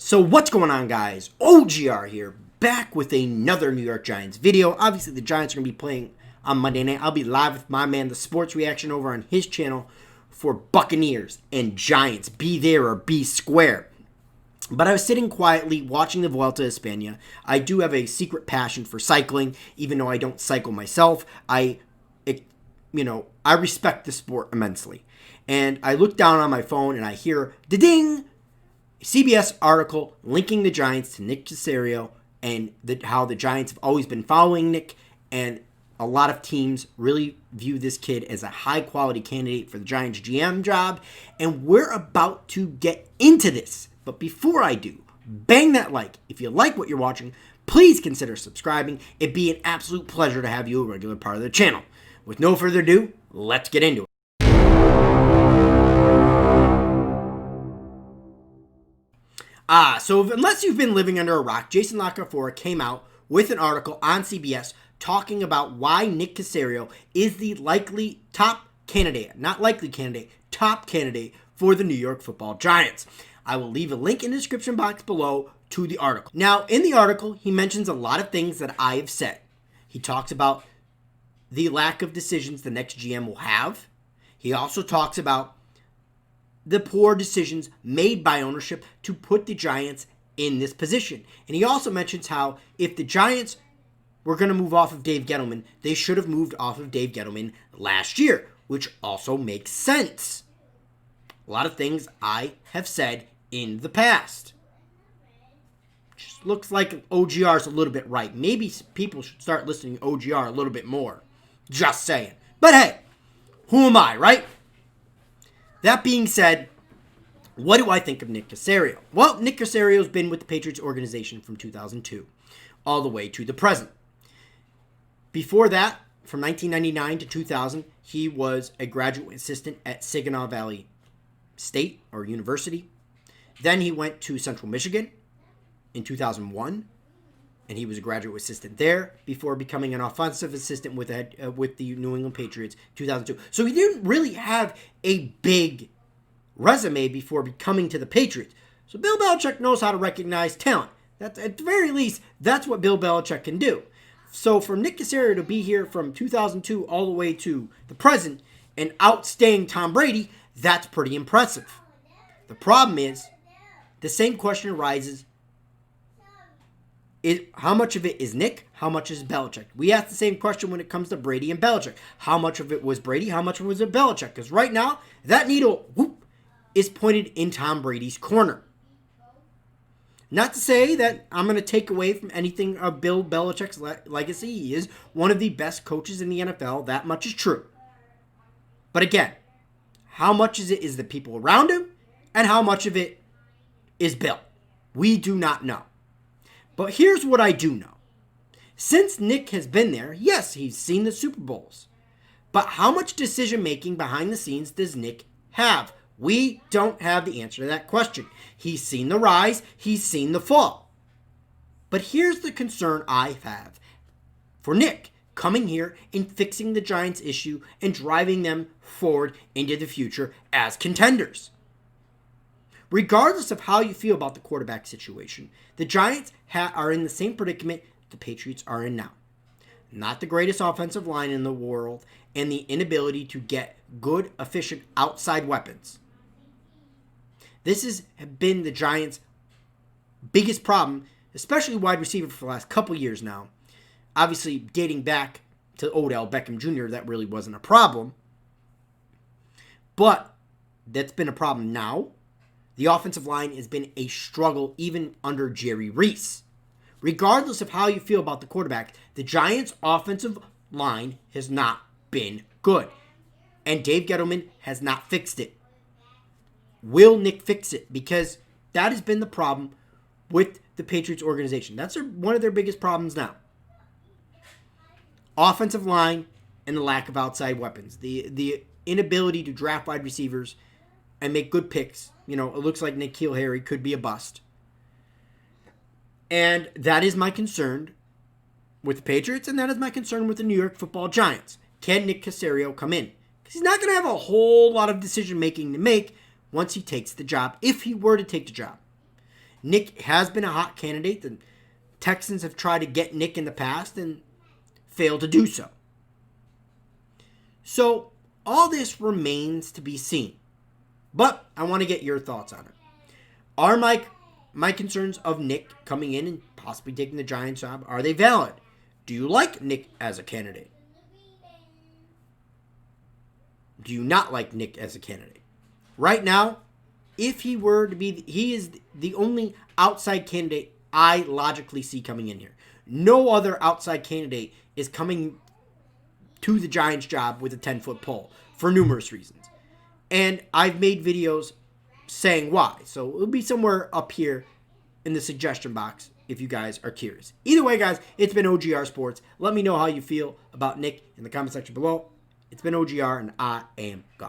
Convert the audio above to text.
So what's going on, guys? OGR here, back with another New York Giants video. Obviously, the Giants are going to be playing on Monday night. I'll be live with my man, The Sports Reaction, over on his channel for Buccaneers and Giants. Be there or be square. But I was sitting quietly watching the Vuelta a España. I do have a secret passion for cycling, even though I don't cycle myself. I respect the sport immensely. And I look down on my phone and I hear, da-ding! CBS article linking the Giants to Nick Caserio and how the Giants have always been following Nick, and a lot of teams really view this kid as a high-quality candidate for the Giants GM job, and we're about to get into this. But before I do, bang that like. If you like what you're watching, please consider subscribing. It'd be an absolute pleasure to have you a regular part of the channel. With no further ado, let's get into it. So unless you've been living under a rock, Jason La Canfora came out with an article on CBS talking about why Nick Caserio is the likely top candidate, not likely candidate, top candidate for the New York Football Giants. I will leave a link in the description box below to the article. Now, in the article, he mentions a lot of things that I have said. He talks about the lack of decisions the next GM will have. He also talks about the poor decisions made by ownership to put the Giants in this position. And he also mentions how if the Giants were going to move off of Dave Gettleman, they should have moved off of Dave Gettleman last year, which also makes sense. A lot of things I have said in the past. Just looks like OGR is a little bit right. Maybe people should start listening to OGR a little bit more. Just saying. But hey, who am I, right? That being said, what do I think of Nick Caserio? Well, Nick Caserio's been with the Patriots organization from 2002 all the way to the present. Before that, from 1999 to 2000, he was a graduate assistant at Saginaw Valley State or University. Then he went to Central Michigan in 2001, and he was a graduate assistant there before becoming an offensive assistant with the New England Patriots in 2002. So he didn't really have a big resume before coming to the Patriots. So Bill Belichick knows how to recognize talent. At the very least, that's what Bill Belichick can do. So for Nick Caserio to be here from 2002 all the way to the present and outstaying Tom Brady, that's pretty impressive. The problem is, the same question arises. How much of it is Nick? How much is Belichick? We ask the same question when it comes to Brady and Belichick. How much of it was Brady? How much was it Belichick? Because right now, that needle is pointed in Tom Brady's corner. Not to say that I'm going to take away from anything of Bill Belichick's legacy. He is one of the best coaches in the NFL. That much is true. But again, how much is it is the people around him, and how much of it is Bill? We do not know. But here's what I do know. Since Nick has been there, yes, he's seen the Super Bowls. But how much decision-making behind the scenes does Nick have? We don't have the answer to that question. He's seen the rise. He's seen the fall. But here's the concern I have for Nick coming here and fixing the Giants' issue and driving them forward into the future as contenders. Regardless of how you feel about the quarterback situation, the Giants are in the same predicament the Patriots are in now. Not the greatest offensive line in the world, and the inability to get good, efficient outside weapons. This has been the Giants' biggest problem, especially wide receiver for the last couple years now. Obviously, dating back to Odell Beckham Jr., that really wasn't a problem. But that's been a problem now. The offensive line has been a struggle even under Jerry Reese. Regardless of how you feel about the quarterback, the Giants' offensive line has not been good. And Dave Gettleman has not fixed it. Will Nick fix it? Because that has been the problem with the Patriots organization. That's one of their biggest problems now. Offensive line and the lack of outside weapons. The inability to draft wide receivers and make good picks. It looks like N'Keal Harry could be a bust. And that is my concern with the Patriots, and that is my concern with the New York Football Giants. Can Nick Caserio come in? Because he's not going to have a whole lot of decision-making to make once he takes the job, if he were to take the job. Nick has been a hot candidate. The Texans have tried to get Nick in the past and failed to do so. So all this remains to be seen. But I want to get your thoughts on it. Are my concerns of Nick coming in and possibly taking the Giants job, are they valid? Do you like Nick as a candidate? Do you not like Nick as a candidate? Right now, if he were to be, he is the only outside candidate I logically see coming in here. No other outside candidate is coming to the Giants job with a 10-foot pole for numerous reasons. And I've made videos saying why. So it'll be somewhere up here in the suggestion box if you guys are curious. Either way, guys, it's been OGR Sports. Let me know how you feel about Nick in the comment section below. It's been OGR, and I am gone.